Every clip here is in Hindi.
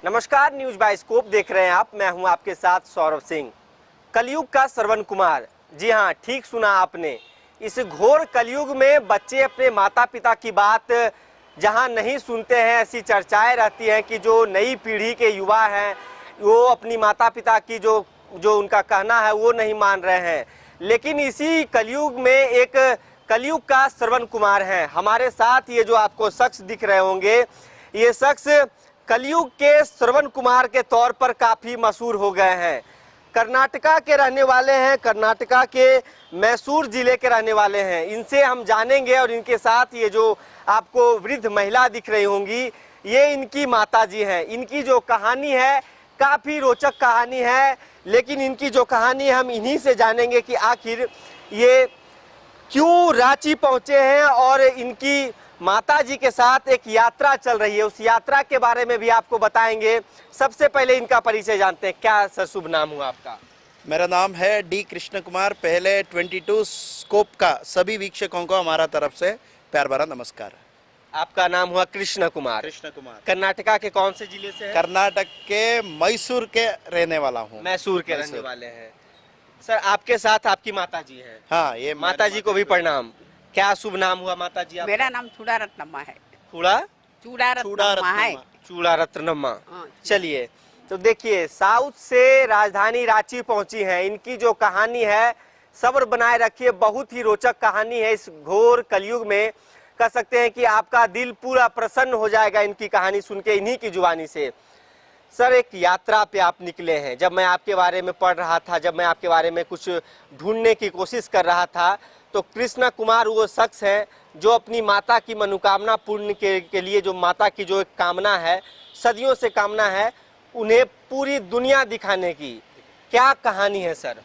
नमस्कार, न्यूज बाइस्कोप देख रहे हैं आप। मैं हूं आपके साथ सौरभ सिंह। कलयुग का श्रवण कुमार, जी हां, ठीक सुना आपने। इस घोर कलयुग में बच्चे अपने माता पिता की बात जहां नहीं सुनते हैं, ऐसी चर्चाएं रहती हैं कि जो नई पीढ़ी के युवा हैं वो अपनी माता पिता की जो उनका कहना है वो नहीं मान रहे हैं। लेकिन इसी कलयुग में एक कलयुग का श्रवण कुमार है हमारे साथ। ये जो आपको शख्स दिख रहे होंगे, ये शख्स कलयुग के श्रवण कुमार के तौर पर काफ़ी मशहूर हो गए हैं। कर्नाटका के रहने वाले हैं, कर्नाटका के मैसूर जिले के रहने वाले हैं। इनसे हम जानेंगे और इनके साथ ये जो आपको वृद्ध महिला दिख रही होंगी, ये इनकी माताजी हैं। इनकी जो कहानी है काफ़ी रोचक कहानी है, लेकिन इनकी जो कहानी हम इन्हीं से जानेंगे कि आखिर ये क्यों रांची पहुँचे हैं और इनकी माताजी के साथ एक यात्रा चल रही है। उस यात्रा के बारे में भी आपको बताएंगे। सबसे पहले इनका परिचय जानते हैं। क्या सर शुभ नाम हुआ आपका? मेरा नाम है डी कृष्ण कुमार। पहले 22 स्कोप का सभी वीक्षकों को हमारा तरफ से प्यार भरा नमस्कार। आपका नाम हुआ कृष्ण कुमार। कृष्ण कुमार कर्नाटका के कौन से जिले से हैं? कर्नाटक के मैसूर के रहने वाला हूँ। मैसूर के रहने वाले हैं। सर, आपके साथ आपकी माताजी हैं। हाँ, ये माताजी को भी प्रणाम। क्या शुभ नाम हुआ माताजी आपका? मेरा नाम चूड़ा रत्नम्मा है। चूड़ा रत्नम्मा है। चूड़ा रत्नम्मा। हाँ। चलिए, तो देखिए, साउथ से राजधानी रांची पहुंची हैं। इनकी जो कहानी है, सब्र बनाए रखिए, बहुत ही रोचक कहानी है। इस घोर कलयुग में कह सकते हैं कि आपका दिल पूरा प्रसन्न हो जाएगा इनकी कहानी सुन के, इन्हीं की जुबानी से। सर, एक यात्रा पे आप निकले हैं। जब मैं आपके बारे में पढ़ रहा था, जब मैं आपके बारे में कुछ ढूंढने की कोशिश कर रहा था, तो कृष्ण कुमार वो शख्स हैं जो अपनी माता की मनोकामना पूर्ण के लिए, जो माता की जो एक कामना है, सदियों से कामना है, उन्हें पूरी दुनिया दिखाने की। क्या कहानी है सर?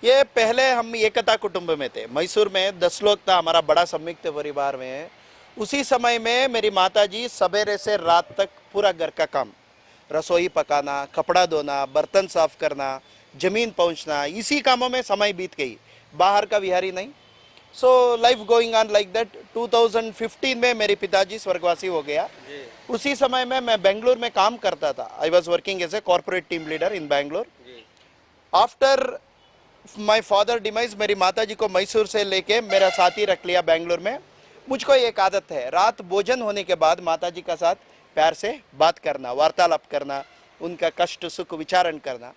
ये पहले हम एकता कुटुंब में थे। मैसूर में 10 लोग था हमारा बड़ा संयुक्त परिवार में। उसी समय में मेरी माताजी सवेरे से रात तक पूरा घर का काम, रसोई पकाना, कपड़ा धोना, बर्तन साफ करना, जमीन पहुंचना, इसी कामों में समय बीत गई। बाहर का विहारी नहीं। So life going on like that. 2015 में मेरे पिताजी स्वर्गवासी हो गया। उसी समय में मैं बेंगलोर में काम करता था। I was working as a corporate team leader in Bangalore. After my father demise, मेरी माताजी को मैसूर से लेके मेरा साथी रख लिया बेंगलोर में। मुझको एक आदत है, रात भोजन होने के बाद माताजी का साथ प्यार से बात करना, वार्तालाप करना, उनका कष्ट सुख विचारण करना।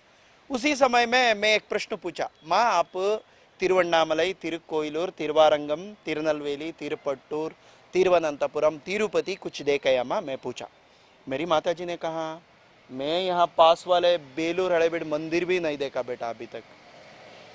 उसी समय में मैं एक प्रश्न पूछा, माँ आप तिरुवन्नामलई, तिरुकोइलूर, तिरुवारंगम, तिरुनलवेली, तिरुपट्टूर, तिरुवनंतपुरम, तिरुपति कुछ देखे या माँ? मैं पूछा। मेरी माताजी ने कहा, मैं यहाँ पास वाले बेलूर हड़ेबीड मंदिर भी नहीं देखा बेटा अभी तक।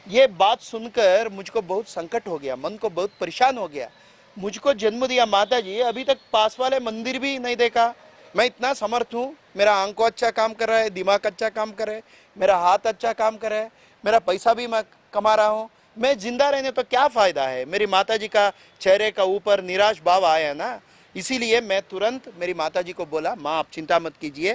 ये बात सुनकर मुझको बहुत संकट हो गया, मन को बहुत परेशान हो गया। मुझको जन्म दिया माताजी, अभी तक पास वाले मंदिर भी नहीं देखा। मैं इतना समर्थ हूँ, मेरा आंखों अच्छा काम कर रहा है, दिमाग अच्छा काम कर रहा है, मेरा हाथ अच्छा काम कर रहा है, मेरा पैसा भी मैं कमा रहा हूँ, मैं जिंदा रहने तो क्या फ़ायदा है? मेरी माताजी का चेहरे का ऊपर निराश भाव आया ना। इसीलिए मैं तुरंत मेरी माताजी को बोला, माँ आप चिंता मत कीजिए,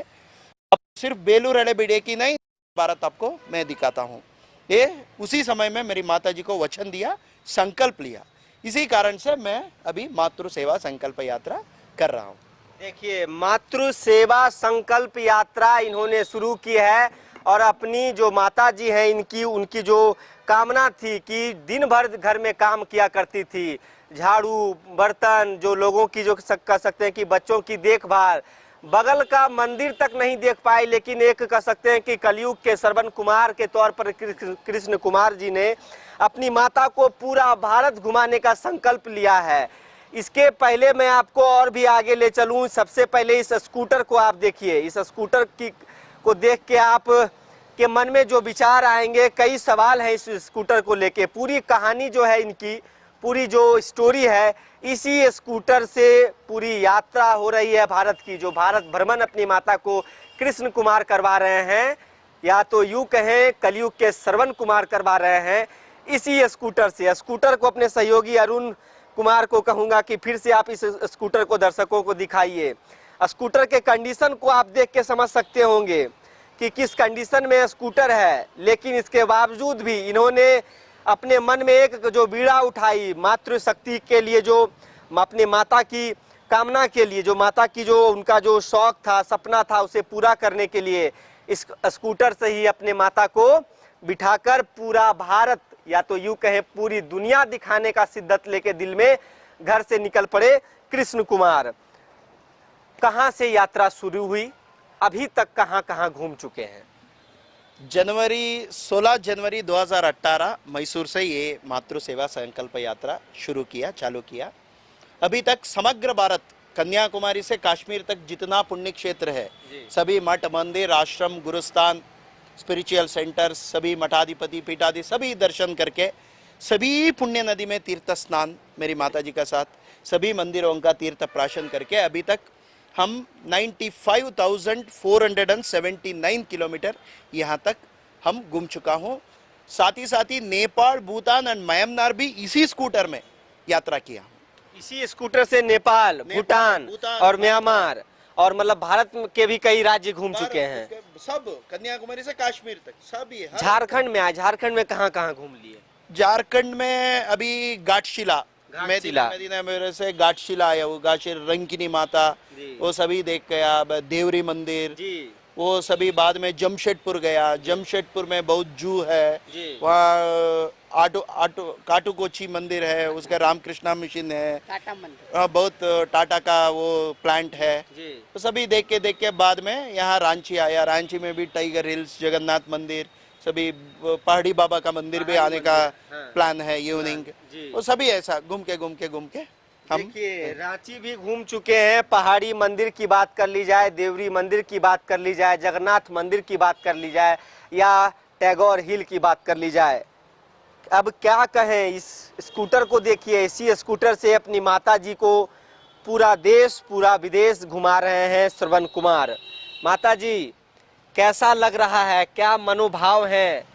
अब सिर्फ बेलूर हड़ेबीड की नहीं, भारत आपको मैं दिखाता हूँ। ये उसी समय में मेरी माताजी को वचन दिया, संकल्प लिया। इसी कारण से मैं अभी मातृ सेवा संकल्प यात्रा कर रहा हूँ। देखिए, मातृ सेवा संकल्प यात्रा इन्होंने शुरू की है और अपनी जो माताजी हैं, इनकी उनकी जो कामना थी कि दिन भर घर में काम किया करती थी, झाड़ू, बर्तन, जो लोगों की जो कह सकते हैं कि बच्चों की देखभाल, बगल का मंदिर तक नहीं देख पाई, लेकिन एक कह सकते हैं कि कलयुग के श्रवण कुमार के तौर पर कृष्ण कुमार जी ने अपनी माता को पूरा भारत घुमाने का संकल्प लिया है। इसके पहले मैं आपको और भी आगे ले चलूं, सबसे पहले इस स्कूटर को आप देखिए। इस स्कूटर को देख के आप के मन में जो विचार आएंगे, कई सवाल हैं इस स्कूटर को लेके। पूरी कहानी जो है इनकी, पूरी जो स्टोरी है, इसी स्कूटर से पूरी यात्रा हो रही है भारत की। जो भारत भ्रमण अपनी माता को कृष्ण कुमार करवा रहे हैं, या तो यूँ कहें कलयुग के श्रवण कुमार करवा रहे हैं, इसी स्कूटर से। स्कूटर को अपने सहयोगी अरुण कुमार को कहूँगा कि फिर से आप इस स्कूटर को दर्शकों को दिखाइए। स्कूटर के कंडीशन को आप देख के समझ सकते होंगे कि किस कंडीशन में स्कूटर है, लेकिन इसके बावजूद भी इन्होंने अपने मन में एक जो बीड़ा उठाई मातृशक्ति के लिए, जो अपनी माता की कामना के लिए, जो माता की जो उनका जो शौक था, सपना था, उसे पूरा करने के लिए इस स्कूटर से ही अपने माता को बिठाकर पूरा भारत या तो यूं कहें पूरी दुनिया दिखाने का शिद्दत लेके दिल में घर से निकल पड़े कृष्ण कुमार। कहां से यात्रा शुरू हुई, अभी तक कहां कहां घूम चुके हैं? 16 जनवरी 2018 मैसूर से ये मातृ सेवा संकल्प यात्रा शुरू किया, चालू किया। अभी तक समग्र भारत, कन्याकुमारी से कश्मीर तक जितना पुण्य क्षेत्र है, सभी मठ, मंदिर, आश्रम, गुरुस्थान, स्पिरिचुअल सेंटर्स, सभी मठाधिपति, पीठाधि सभी दर्शन करके, सभी पुण्य नदी में तीर्थ स्नान मेरी माता जी का साथ, सभी मंदिरों का तीर्थ प्राशन करके अभी तक हम 95,479 किलोमीटर यहाँ तक हम घूम चुका हूँ। साथ ही नेपाल, भूटान और म्यांमार भी इसी स्कूटर में यात्रा किया। इसी स्कूटर से नेपाल, भूटान और म्यांमार और मतलब भारत के भी कई राज्य घूम चुके हैं। सब कन्याकुमारी से कश्मीर तक सभी। झारखंड में आए, झारखंड में कहाँ कहाँ घूम लिए? झारखंड में अभी घाटशिला, मेदिना मेरे से घाटशिला आया हूँ, घाटशिला रंकिनी माता वो सभी देख गया, देवरी मंदिर वो सभी। बाद में जमशेदपुर गया, जमशेदपुर में बहुत जू है, वहाँ काटू कोची मंदिर है, उसका रामकृष्णा मिशन है, टाटा मंदिर, बहुत टाटा का वो प्लांट है, तो सभी देख के बाद में यहाँ रांची आया। रांची में भी टाइगर हिल्स, जगन्नाथ मंदिर, सभी पहाड़ी बाबा का मंदिर भी आने का प्लान है इवनिंग। वो सभी ऐसा घूम के हम देखिए रांची भी घूम चुके हैं। पहाड़ी मंदिर की बात कर ली जाए, देवरी मंदिर की बात कर ली जाए, जगन्नाथ मंदिर की बात कर ली जाए या टैगोर हिल की बात कर ली जाए, अब क्या कहें। इस स्कूटर को देखिए, इसी स्कूटर से अपनी माता जी को पूरा देश पूरा विदेश घुमा रहे हैं श्रवण कुमार। माता जी कैसा लग रहा है, क्या मनोभाव है?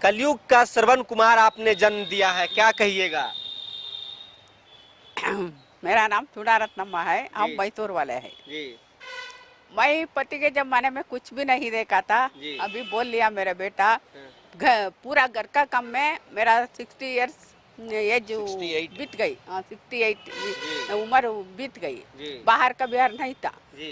कलयुग का श्रवण कुमार आपने जन्म दिया है, क्या कहिएगा? मेरा नाम चूड़ारत्नम्मा है, हम मैसूर वाले हैं। मैं पति के जमाने में कुछ भी नहीं देखा था, अभी बोल लिया मेरा बेटा। पूरा घर का काम में मेरा 60 इयर्स एज बीत गई, 68 उम्र बीत गई, बाहर का बिहार नहीं था।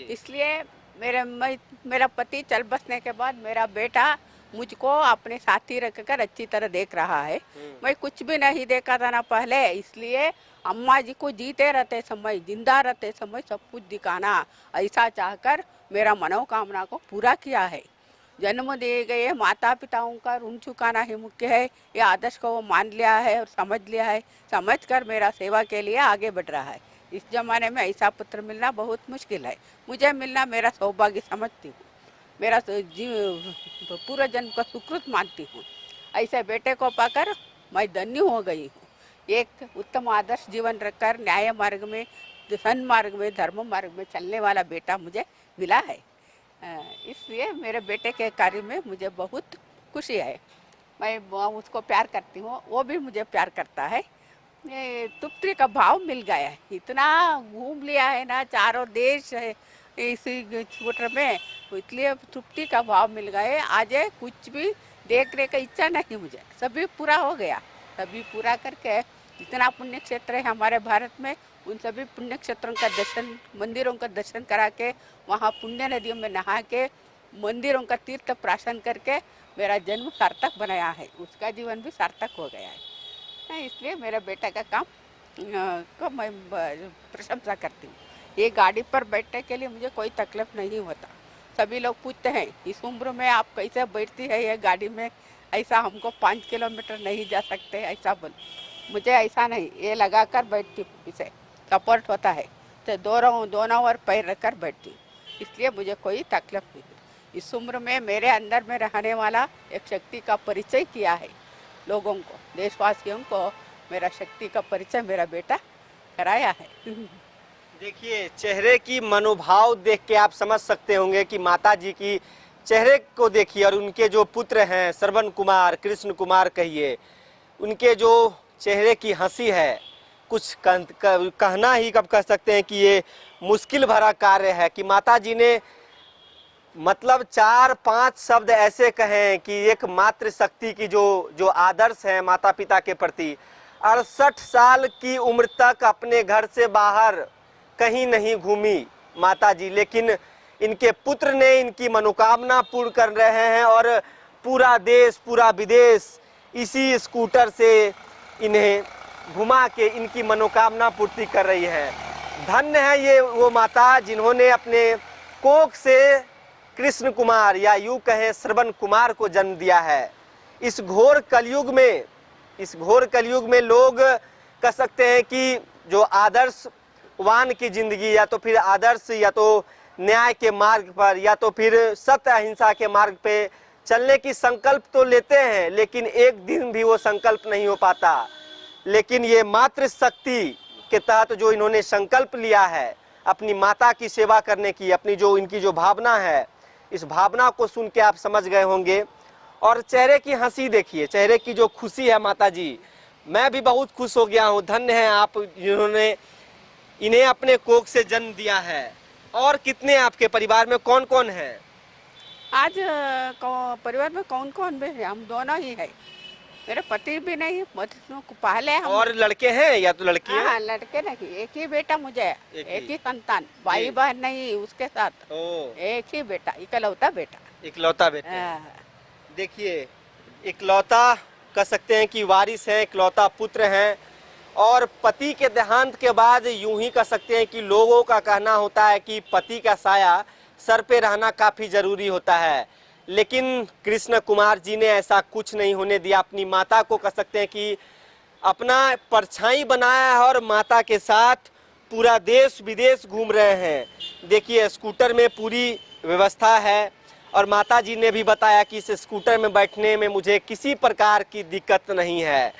इसलिए मेरा पति चल बसने के बाद मेरा बेटा मुझको अपने साथी रखकर अच्छी तरह देख रहा है। मैं कुछ भी नहीं देखा था ना पहले, इसलिए अम्मा जी को जीते रहते समय, जिंदा रहते समय सब कुछ दिखाना, ऐसा चाहकर मेरा मनोकामना को पूरा किया है। जन्म दिए गए माता पिताओं का ऋण चुकाना ही मुख्य है, यह आदर्श को वो मान लिया है और समझ लिया है, समझकर मेरा सेवा के लिए आगे बढ़ रहा है। इस जमाने में ऐसा पुत्र मिलना बहुत मुश्किल है, मुझे मिलना मेरा सौभाग्य समझती हूँ, मेरा पूरा जन्म का सुकृत मानती हूँ। ऐसे बेटे को पाकर मैं धन्य हो गई हूँ। एक उत्तम आदर्श जीवन रखकर न्याय मार्ग में, सन्मार्ग में, धर्म मार्ग में चलने वाला बेटा मुझे मिला है। इसलिए मेरे बेटे के कार्य में मुझे बहुत खुशी है। मैं उसको प्यार करती हूँ, वो भी मुझे प्यार करता है। तृप्ति का भाव मिल गया है, इतना घूम लिया है ना, चारों देश है इसी स्कूटर में, इसलिए तृप्ति का भाव मिल गए। आज कुछ भी देखने का इच्छा नहीं मुझे, सभी पूरा हो गया। सभी पूरा करके जितना पुण्य क्षेत्र है हमारे भारत में, उन सभी पुण्य क्षेत्रों का दर्शन, मंदिरों का दर्शन करा के, वहाँ पुण्य नदियों में नहा के, मंदिरों का तीर्थ प्राशन करके मेरा जन्म सार्थक बनाया है, उसका जीवन भी सार्थक हो गया है। इसलिए मेरा बेटा का काम को मैं प्रशंसा करती हूँ। ये गाड़ी पर बैठने के लिए मुझे कोई तकलीफ नहीं होता। सभी लोग पूछते हैं इस उम्र में आप कैसे बैठती है ये गाड़ी में, ऐसा हमको 5 किलोमीटर नहीं जा सकते, ऐसा बोल। मुझे ऐसा नहीं, ये लगा कर बैठती हूँ, इसे सपोर्ट होता है तो दोनों ओर पैर रखकर बैठती हूँ, इसलिए मुझे कोई तकलीफ नहीं। इस उम्र में मेरे अंदर में रहने वाला एक शक्ति का परिचय किया है लोगों को, देशवासियों को मेरा शक्ति का परिचय मेरा बेटा कराया है। देखिए चेहरे की मनोभाव देख के आप समझ सकते होंगे कि माता जी की चेहरे को देखिए, और उनके जो पुत्र हैं श्रवण कुमार, कृष्ण कुमार कहिए, उनके जो चेहरे की हंसी है, कुछ कहना ही कब कह सकते हैं कि ये मुश्किल भरा कार्य है कि माता जी ने मतलब 4-5 शब्द ऐसे कहें कि एक मातृ शक्ति की जो आदर्श है माता पिता के प्रति, 68 साल की उम्र तक अपने घर से बाहर कहीं नहीं घूमी माता जी, लेकिन इनके पुत्र ने इनकी मनोकामना पूर्ण कर रहे हैं और पूरा देश पूरा विदेश इसी स्कूटर से इन्हें घुमा के इनकी मनोकामना पूर्ति कर रही है। धन्य है ये वो माता जिन्होंने अपने कोख से कृष्ण कुमार या यूँ कहें श्रवण कुमार को जन्म दिया है। इस घोर कलयुग में लोग कह सकते हैं कि जो आदर्शवान की जिंदगी या तो फिर आदर्श या तो न्याय के मार्ग पर या तो फिर सत्य अहिंसा के मार्ग पे चलने की संकल्प तो लेते हैं, लेकिन एक दिन भी वो संकल्प नहीं हो पाता। लेकिन ये मातृ शक्ति के तहत जो इन्होंने संकल्प लिया है अपनी माता की सेवा करने की, अपनी जो इनकी जो भावना है, इस भावना को सुन के आप समझ गए होंगे। और चेहरे की हंसी देखिए, चेहरे की जो खुशी है माता जी, मैं भी बहुत खुश हो गया हूँ। धन्य है आप जिन्होंने इन्हें अपने कोख से जन्म दिया है। और कितने आपके परिवार में कौन कौन है? आज परिवार में कौन कौन भी है? हम दोनों ही है, मेरे पति भी नहीं, पहले हम। और लड़के हैं या तो लड़की है? हाँ, लड़के नहीं, एक ही बेटा मुझे, एक ही संतान, भाई बहन नहीं उसके साथ। एक ही बेटा, इकलौता बेटा। इकलौता बेटा। देखिए, इकलौता कह सकते हैं कि वारिस है, इकलौता पुत्र हैं। और पति के देहांत के बाद यूं ही कह सकते हैं कि लोगों का कहना होता है कि पति का साया सर पे रहना काफ़ी ज़रूरी होता है, लेकिन कृष्ण कुमार जी ने ऐसा कुछ नहीं होने दिया। अपनी माता को कह सकते हैं कि अपना परछाई बनाया है और माता के साथ पूरा देश विदेश घूम रहे हैं। देखिए, स्कूटर में पूरी व्यवस्था है और माता जी ने भी बताया कि इस स्कूटर में बैठने में मुझे किसी प्रकार की दिक्कत नहीं है।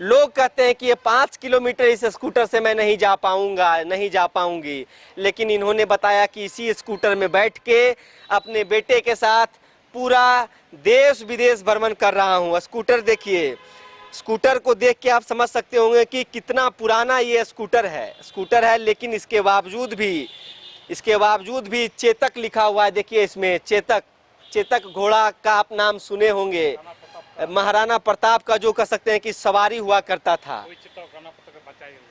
लोग कहते हैं कि ये 5 किलोमीटर इस स्कूटर से मैं नहीं जा पाऊंगा, नहीं जा पाऊंगी, लेकिन इन्होंने बताया कि इसी स्कूटर में बैठ के अपने बेटे के साथ पूरा देश विदेश भ्रमण कर रहा हूँ। स्कूटर देखिए, स्कूटर को देख के आप समझ सकते होंगे कि कितना पुराना ये स्कूटर है, लेकिन इसके बावजूद भी चेतक लिखा हुआ है। देखिए इसमें चेतक घोड़ा का आप नाम सुने होंगे, महाराणा प्रताप का जो कह सकते हैं कि सवारी हुआ करता था।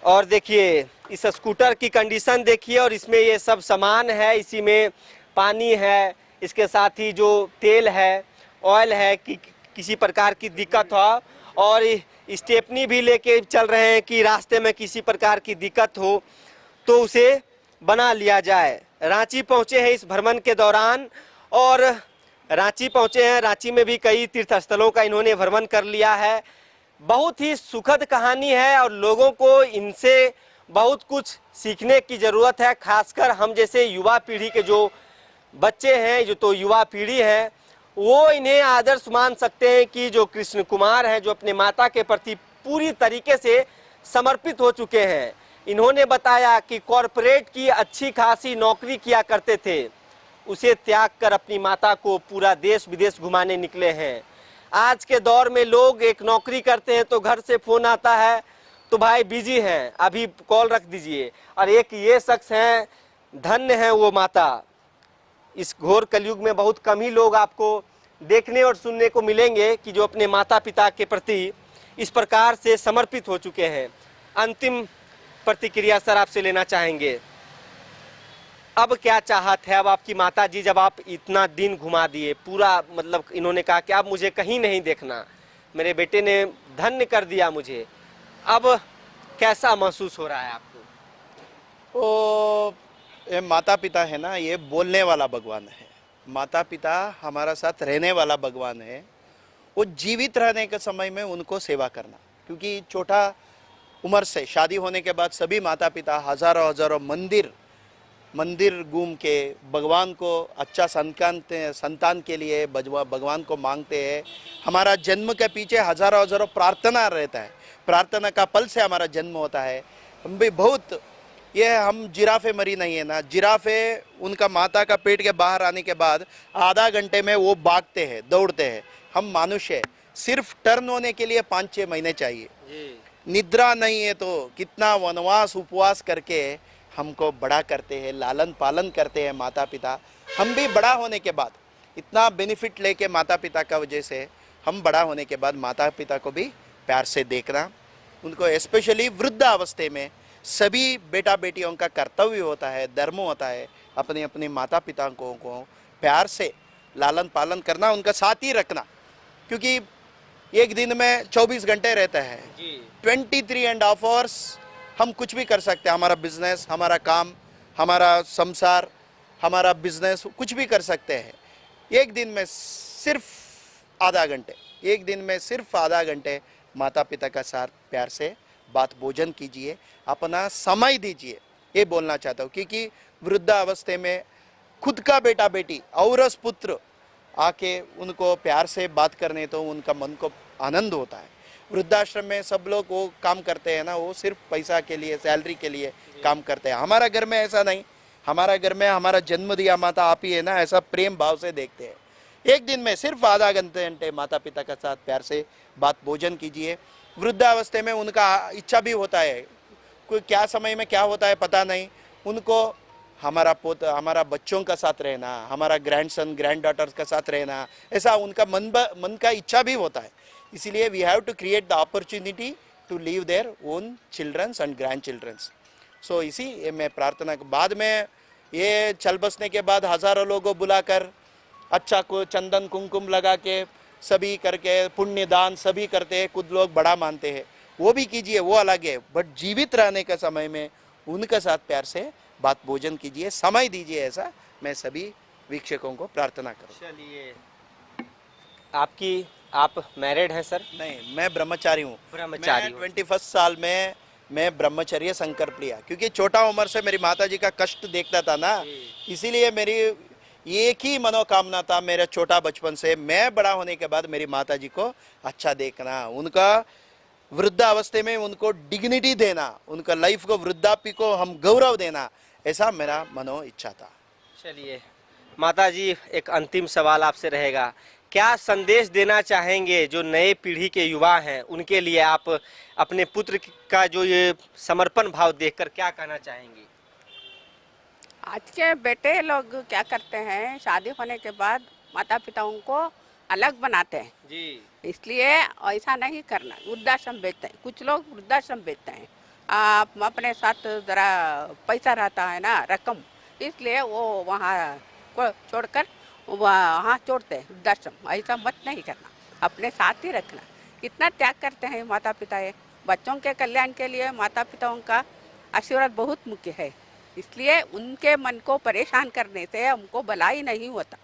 और देखिए इस स्कूटर की कंडीशन देखिए, और इसमें ये सब सामान है, इसी में पानी है, इसके साथ ही जो तेल है, ऑयल है कि किसी प्रकार की दिक्कत हो, और स्टेपनी भी लेके चल रहे हैं कि रास्ते में किसी प्रकार की दिक्कत हो तो उसे बना लिया जाए। रांची पहुंचे हैं इस भ्रमण के दौरान, और रांची में भी कई तीर्थ स्थलों का इन्होंने भ्रमण कर लिया है। बहुत ही सुखद कहानी है और लोगों को इनसे बहुत कुछ सीखने की ज़रूरत है। खासकर हम जैसे युवा पीढ़ी के जो बच्चे हैं, जो तो युवा पीढ़ी है, वो इन्हें आदर्श मान सकते हैं कि जो कृष्ण कुमार हैं, जो अपने माता के प्रति पूरी तरीके से समर्पित हो चुके हैं। इन्होंने बताया कि कॉरपोरेट की अच्छी खासी नौकरी किया करते थे, उसे त्याग कर अपनी माता को पूरा देश विदेश घुमाने निकले हैं। आज के दौर में लोग एक नौकरी करते हैं तो घर से फ़ोन आता है तो भाई बिजी हैं, अभी कॉल रख दीजिए। और एक ये शख्स हैं, धन्य है वो माता। इस घोर कलयुग में बहुत कम ही लोग आपको देखने और सुनने को मिलेंगे कि जो अपने माता पिता के प्रति इस प्रकार से समर्पित हो चुके हैं। अंतिम प्रतिक्रिया सर आपसे लेना चाहेंगे, अब क्या चाहत है? अब आपकी माता जी जब आप इतना दिन घुमा दिए पूरा, मतलब इन्होंने कहा कि अब मुझे कहीं नहीं देखना, मेरे बेटे ने धन्य कर दिया मुझे, अब कैसा महसूस हो रहा है आपको? तो ये माता पिता है ना, ये बोलने वाला भगवान है। माता पिता हमारा साथ रहने वाला भगवान है। वो जीवित रहने के समय में उनको सेवा करना, क्योंकि छोटा उम्र से शादी होने के बाद सभी माता पिता हजारों मंदिर घूम के भगवान को अच्छा संतान के लिए भगवान को मांगते हैं। हमारा जन्म के पीछे हजारों प्रार्थना रहता है, प्रार्थना का पल से हमारा जन्म होता है। हम भी बहुत, ये हम जिराफे मरी नहीं है ना, जिराफे उनका माता का पेट के बाहर आने के बाद आधा घंटे में वो भागते हैं, दौड़ते हैं। हम मनुष्य सिर्फ टर्न होने के लिए 5-6 महीने चाहिए। निद्रा नहीं है तो कितना वनवास उपवास करके हमको बड़ा करते हैं, लालन पालन करते हैं माता पिता। हम भी बड़ा होने के बाद इतना बेनिफिट लेके माता पिता का वजह से हम बड़ा होने के बाद माता पिता को भी प्यार से देखना, उनको स्पेशली वृद्धावस्था में सभी बेटा बेटियों का कर्तव्य होता है, धर्म होता है अपने अपने माता पिता को प्यार से लालन पालन करना, उनका साथ ही रखना, क्योंकि एक दिन में 24 घंटे रहता है, 23.5 आवर्स हम कुछ भी कर सकते हैं। हमारा बिजनेस, हमारा काम, हमारा संसार, हमारा बिजनेस, कुछ भी कर सकते हैं। एक दिन में सिर्फ आधा घंटे, एक दिन में सिर्फ आधा घंटे माता पिता का साथ प्यार से बात भोजन कीजिए, अपना समय दीजिए, ये बोलना चाहता हूँ। क्योंकि वृद्धावस्था में खुद का बेटा बेटी औरस पुत्र आके उनको प्यार से बात करने तो उनका मन को आनंद होता है। वृद्धाश्रम में सब लोग वो काम करते हैं ना, वो सिर्फ पैसा के लिए, सैलरी के लिए काम करते हैं। हमारा घर में ऐसा नहीं, हमारा घर में हमारा जन्म दिया माता आप ही है ना, ऐसा प्रेम भाव से देखते हैं। एक दिन में सिर्फ आधा घंटे माता पिता के साथ प्यार से बात भोजन कीजिए। वृद्धावस्था में उनका इच्छा भी होता है, कोई क्या समय में क्या होता है पता नहीं, उनको हमारा बच्चों का साथ रहना, हमारा ग्रैंडसन ग्रैंड डॉटर्स का साथ रहना, ऐसा उनका मन का इच्छा भी होता है। इसीलिए we have to create the opportunity to leave their own childrens and grand childrens. So इसी मैं प्रार्थना बाद में ये चल बसने के बाद हज़ारों लोगों बुलाकर अच्छा को चंदन कुमकुम लगा के सभी करके पुण्य दान सभी करते हैं, कुछ लोग बड़ा मानते हैं, वो भी कीजिए, वो अलग है। बट जीवित रहने के समय में उनके साथ प्यार से बात भोजन कीजिए, समय दीजिए, ऐसा मैं सभी वीक्षकों को प्रार्थना करूँ। चलिए, आप मैरिड हैं सर? नहीं, मैं ब्रह्मचारी हूँ। ब्रह्मचारी मैं 21 साल में मैं ब्रह्मचर्य संकल्प लिया, क्योंकि छोटा उम्र से मेरी माता जी का कष्ट देखता था ना, इसीलिए मेरी एक ही मनोकामना था मेरा छोटा बचपन से, मैं बड़ा होने के बाद मेरी माता जी को अच्छा देखना, उनका वृद्धावस्था में उनको डिग्निटी देना, उनका लाइफ को, वृद्धाप्य को हम गौरव देना, ऐसा मेरा मनो इच्छा था। चलिए माता जी, एक अंतिम सवाल आपसे रहेगा, क्या संदेश देना चाहेंगे जो नए पीढ़ी के युवा हैं उनके लिए? आप अपने पुत्र का जो ये समर्पण भाव देखकर क्या कहना चाहेंगे? आज के बेटे लोग क्या करते हैं, शादी होने के बाद माता पिताओं को अलग बनाते हैं जी। इसलिए ऐसा नहीं करना। वृद्धाश्रम बेचते हैं, कुछ लोग वृद्धाश्रम बेचते हैं। आप अपने साथ जरा पैसा रहता है ना, रकम, इसलिए वो वहाँ को छोड़कर वहाँ छोड़ते हैं वृद्धाश्रम। ऐसा मत नहीं करना, अपने साथ ही रखना। कितना त्याग करते हैं माता पिता, ये बच्चों के कल्याण के लिए माता पिताओं का आशीर्वाद बहुत मुख्य है। इसलिए उनके मन को परेशान करने से हमको भलाई नहीं होता।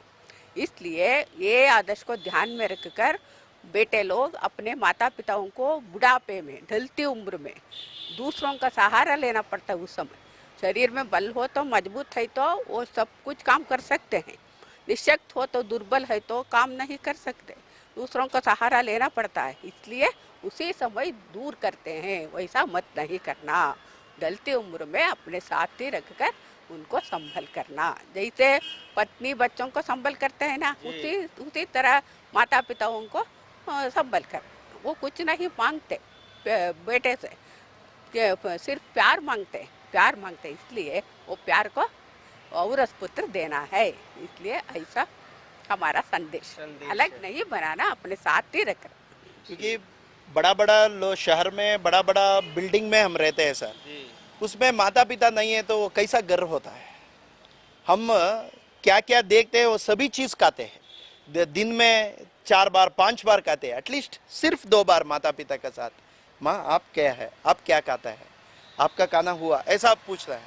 इसलिए ये आदर्श को ध्यान में रखकर बेटे लोग अपने माता पिताओं को बुढ़ापे में, ढलती उम्र में दूसरों का सहारा लेना पड़ता है। उस समय शरीर में बल हो तो, मजबूत है तो वो सब कुछ काम कर सकते हैं, निशक्त हो तो, दुर्बल है तो काम नहीं कर सकते, दूसरों का सहारा लेना पड़ता है। इसलिए उसी समय दूर करते हैं, वैसा मत नहीं करना। ढलती उम्र में अपने साथ ही रखकर उनको संभल करना, जैसे पत्नी बच्चों को संभल करते हैं ना, उसी तरह माता पिताओं को संभल कर। वो कुछ नहीं मांगते बेटे से, सिर्फ प्यार मांगते, प्यार मांगते। इसलिए वो प्यार को औरस पुत्र देना है। इसलिए ऐसा हमारा संदेश अलग नहीं बनाना, अपने साथ ही रखना। क्योंकि बड़ा बड़ा शहर में बड़ा बड़ा बिल्डिंग में हम रहते हैं सर, उसमें माता पिता नहीं है तो कैसा गर्व होता है। हम क्या क्या देखते हैं वो सभी चीज खाते हैं, दिन में 4 बार 5 बार खाते हैं, एटलीस्ट सिर्फ 2 बार माता पिता के साथ, माँ आप क्या है, आप क्या खाता है, आपका खाना हुआ, ऐसा आप पूछता है।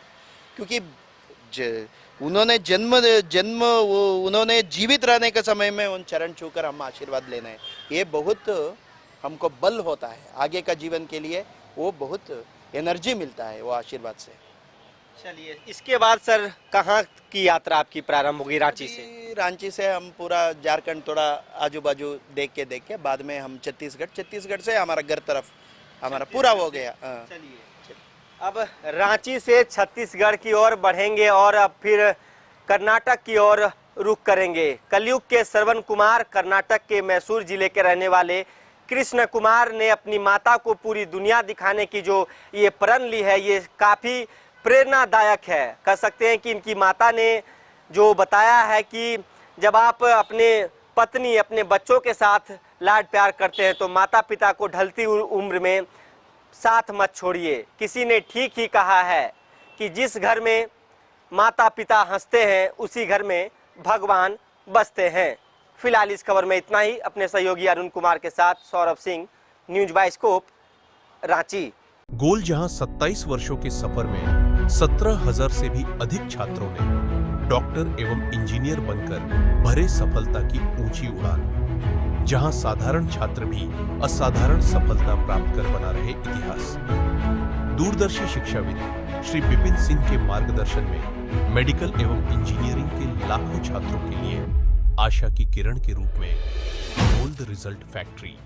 क्योंकि उन्होंने जीवित रहने के समय में उन चरण छूकर हम आशीर्वाद लेना है, ये बहुत हमको बल होता है आगे का जीवन के लिए, वो बहुत एनर्जी मिलता है वो आशीर्वाद से। चलिए, इसके बाद सर कहाँ की यात्रा आपकी प्रारंभ होगी? रांची से? रांची से हम पूरा झारखंड थोड़ा आजू बाजू देख के बाद में हम छत्तीसगढ़ से हमारा घर तरफ हमारा पूरा हो गया। चलिए, अब रांची से छत्तीसगढ़ की ओर बढ़ेंगे और अब फिर कर्नाटक की ओर रुख करेंगे। कलयुग के श्रवण कुमार कर्नाटक के मैसूर जिले के रहने वाले कृष्ण कुमार ने अपनी माता को पूरी दुनिया दिखाने की जो ये प्रण ली है, ये काफ़ी प्रेरणादायक है। कह सकते हैं कि इनकी माता ने जो बताया है कि जब आप अपने पत्नी, अपने बच्चों के साथ लाड प्यार करते हैं तो माता पिता को ढलती उम्र में साथ मत छोड़िए। किसी ने ठीक ही कहा है कि जिस घर में माता पिता हंसते हैं उसी घर में भगवान बसते हैं। फिलहाल इस खबर में इतना ही। अपने सहयोगी अरुण कुमार के साथ सौरभ सिंह, न्यूज बाइस्कोप, रांची। गोल जहां 27 वर्षों के सफर में 17,000 से भी अधिक छात्रों ने डॉक्टर एवं इंजीनियर बनकर भरे सफलता की ऊंची उड़ान, जहां साधारण छात्र भी असाधारण सफलता प्राप्त कर बना रहे इतिहास। दूरदर्शी शिक्षाविद श्री विपिन सिंह के मार्गदर्शन में मेडिकल एवं इंजीनियरिंग के लाखों छात्रों के लिए आशा की किरण के रूप में गोल्ड रिजल्ट फैक्ट्री